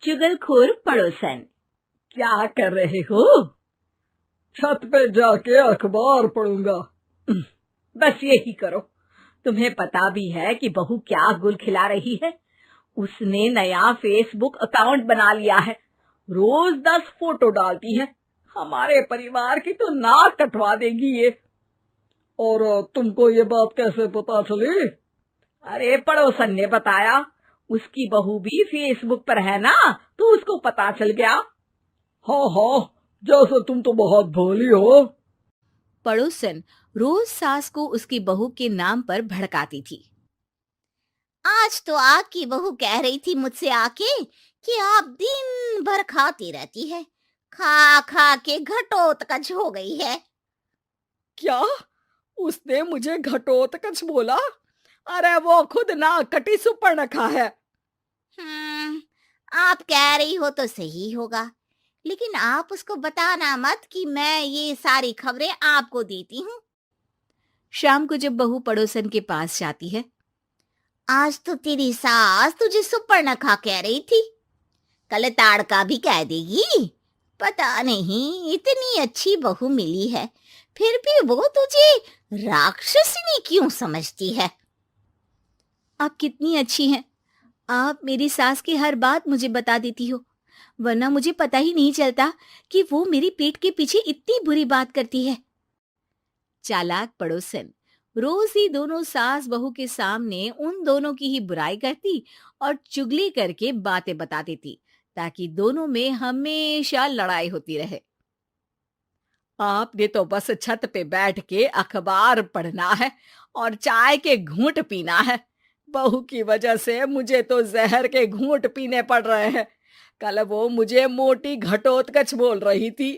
चुगलखोर पड़ोसन। क्या कर रहे हो? छत पे जाके अखबार पढ़ूंगा। बस यही करो। तुम्हें पता भी है कि बहू क्या गुल खिला रही है? उसने नया फेसबुक अकाउंट बना लिया है। रोज 10 फोटो डालती है। हमारे परिवार की तो नाक कटवा देगी ये। और तुमको ये बात कैसे पता चली? अरे पड़ोसन ने बताया। उसकी बहू भी फेसबुक पर है ना, तो उसको पता चल गया। हाँ हाँ, जैसे तुम तो बहुत भोली हो। पड़ोसन रोज सास को उसकी बहू के नाम पर भड़काती थी। आज तो आपकी बहू कह रही थी मुझसे आके कि आप दिन भर खाती रहती है, खा खा के घटोत्कच हो गई है। क्या? उसने मुझे घटोत्कच बोला? अरे वो खुद ना कटी सुपर्णखा है। आप कह रही हो तो सही होगा, लेकिन आप उसको बताना मत कि मैं ये सारी खबरें आपको देती हूँ। शाम को जब बहू पड़ोसन के पास जाती है, आज तो तेरी सास तुझे सुपर्णखा कह रही थी, कल ताड़का भी कह देगी। पता नहीं इतनी अच्छी बहू मिली है, फिर भी वो तुझे राक्षसिनी क्यों समझती है? आप कितनी अच्छी हैं। आप मेरी सास की हर बात मुझे बता देती हो, वरना मुझे पता ही नहीं चलता कि वो मेरी पीठ के पीछे इतनी बुरी बात करती है। चालाक पड़ोसन रोज ही दोनों सास बहू के सामने उन दोनों की ही बुराई करती और चुगली करके बातें बता देती, ताकि दोनों में हमेशा लड़ाई होती रहे। आपने तो बस छत पे बैठ के अखबार पढ़ना है और चाय के घूंट पीना है। बहू की वजह से मुझे तो जहर के घूंट पीने पड़ रहे हैं। कल वो मुझे मोटी घटोत्कच बोल रही थी।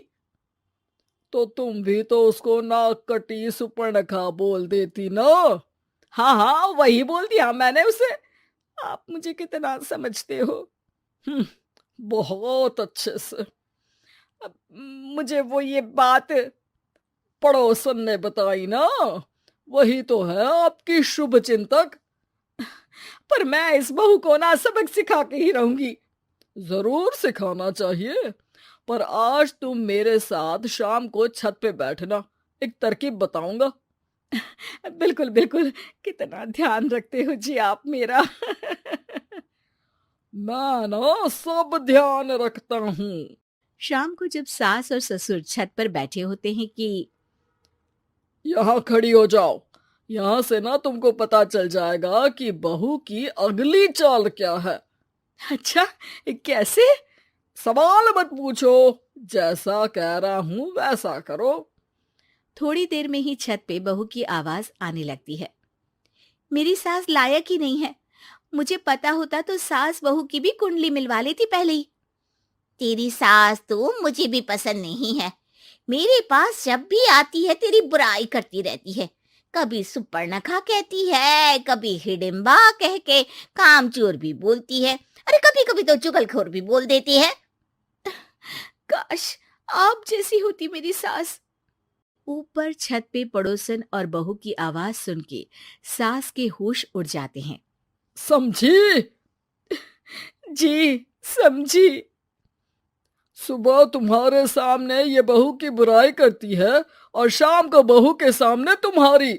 तो तुम भी तो उसको नाक कटी सुपर्णखा बोल देती ना। हाँ हाँ, वही बोल दिया मैंने उसे। आप मुझे कितना समझते हो। बहुत अच्छे से। अब मुझे वो ये बात पड़ोसन ने बताई ना, वही तो है आपकी शुभ चिंतक। पर मैं इस बहू को ना सबक सिखा के ही रहूंगी। जरूर सिखाना चाहिए, पर आज तुम मेरे साथ शाम को छत पे बैठना, एक तरकीब बताऊंगा। बिल्कुल बिल्कुल, कितना ध्यान रखते हो जी आप मेरा। मैं ना सब ध्यान रखता हूँ। शाम को जब सास और ससुर छत पर बैठे होते हैं कि यहाँ खड़ी हो जाओ, यहाँ से ना तुमको पता चल जाएगा कि बहू की अगली चाल क्या है। अच्छा, कैसे? सवाल मत पूछो, जैसा कह रहा हूं वैसा करो। थोड़ी देर में ही छत पे बहू की आवाज आने लगती है। मेरी सास लायक ही नहीं है। मुझे पता होता तो सास बहू की भी कुंडली मिलवा लेती पहले ही। तेरी सास तो मुझे भी पसंद नहीं है। मेरे पास जब भी आती है तेरी बुराई करती रहती है। कभी सुपर्णखा कहती है, कभी हिडिंबा कह के कामचोर भी बोलती है। अरे कभी कभी तो चुगलखोर भी बोल देती है। काश आप जैसी होती मेरी सास। ऊपर छत पे पड़ोसन और बहू की आवाज सुन के सास के होश उड़ जाते हैं। समझी? जी समझी। सुबह तुम्हारे सामने ये बहू की बुराई करती है और शाम को बहू के सामने तुम्हारी।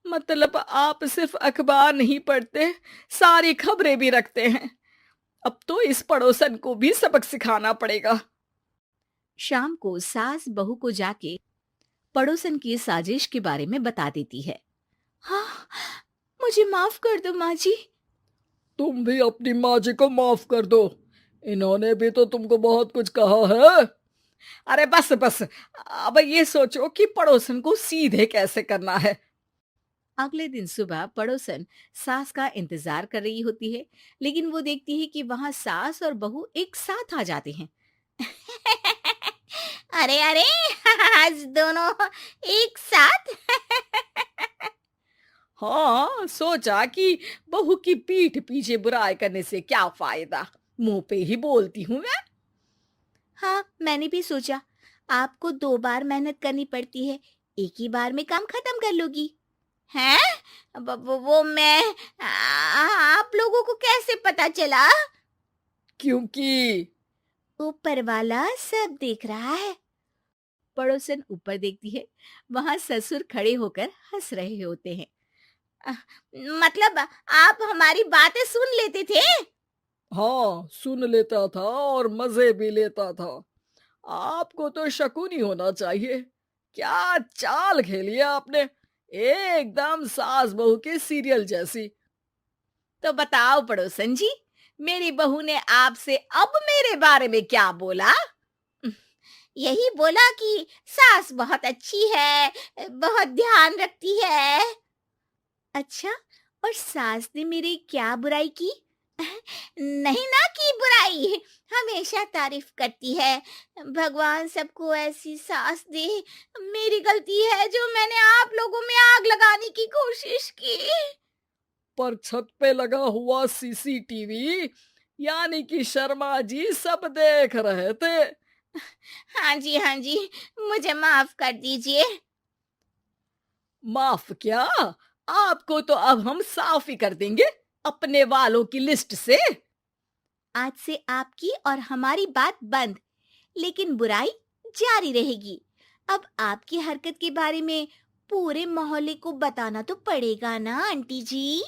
मतलब आप सिर्फ अखबार नहीं पढ़ते, सारी खबरें भी रखते हैं। अब तो इस पड़ोसन को भी सबक सिखाना पड़ेगा। शाम को सास बहू को जाके पड़ोसन की साजिश के बारे में बता देती है। हाँ, मुझे माफ कर दो माँ जी। तुम भी अपनी माँ जी को माफ कर दो, इन्होंने भी तो तुमको बहुत कुछ कहा है। अरे बस बस, अब ये सोचो कि पड़ोसन को सीधे कैसे करना है। अगले दिन सुबह पड़ोसन सास का इंतजार कर रही होती है, लेकिन वो देखती है कि वहां सास और बहू एक साथ आ जाते हैं। अरे अरे आज दोनों एक साथ। हाँ, सोचा कि बहू की पीठ पीछे बुराई करने से क्या फायदा, मुंह पे ही बोलती हूँ मैं। हाँ, मैंने भी सोचा आपको 2 बार मेहनत करनी पड़ती है, एक ही बार में काम खत्म कर लोगी। हैं? वो मैं आप लोगों को कैसे पता चला? क्योंकि ऊपर वाला सब देख रहा है। पड़ोसन ऊपर देखती है, वहां ससुर खड़े होकर हंस रहे होते हैं। अ, मतलब आप हमारी बातें सुन लेते थे? हाँ, सुन लेता था और मजे भी लेता था। आपको तो शकुनी होना चाहिए। क्या चाल खेली है आपने, एकदम सास बहू के सीरियल जैसी। तो बताओ पड़ोसन जी, मेरी बहू ने आपसे अब मेरे बारे में क्या बोला? यही बोला कि सास बहुत अच्छी है, बहुत ध्यान रखती है। अच्छा, और सास ने मेरी क्या बुराई की? नहीं ना की बुराई, हमेशा तारीफ करती है। भगवान सबको ऐसी सास दे। मेरी गलती है जो मैंने आप लोगों में आग लगाने की कोशिश की। पर छत पे लगा हुआ सीसीटीवी, यानी कि शर्मा जी सब देख रहे थे। हाँ जी, मुझे माफ कर दीजिए। माफ क्या, आपको तो अब हम साफ ही कर देंगे अपने वालों की लिस्ट से। आज से आपकी और हमारी बात बंद, लेकिन बुराई जारी रहेगी। अब आपकी हरकत के बारे में पूरे मोहल्ले को बताना तो पड़ेगा ना आंटी जी।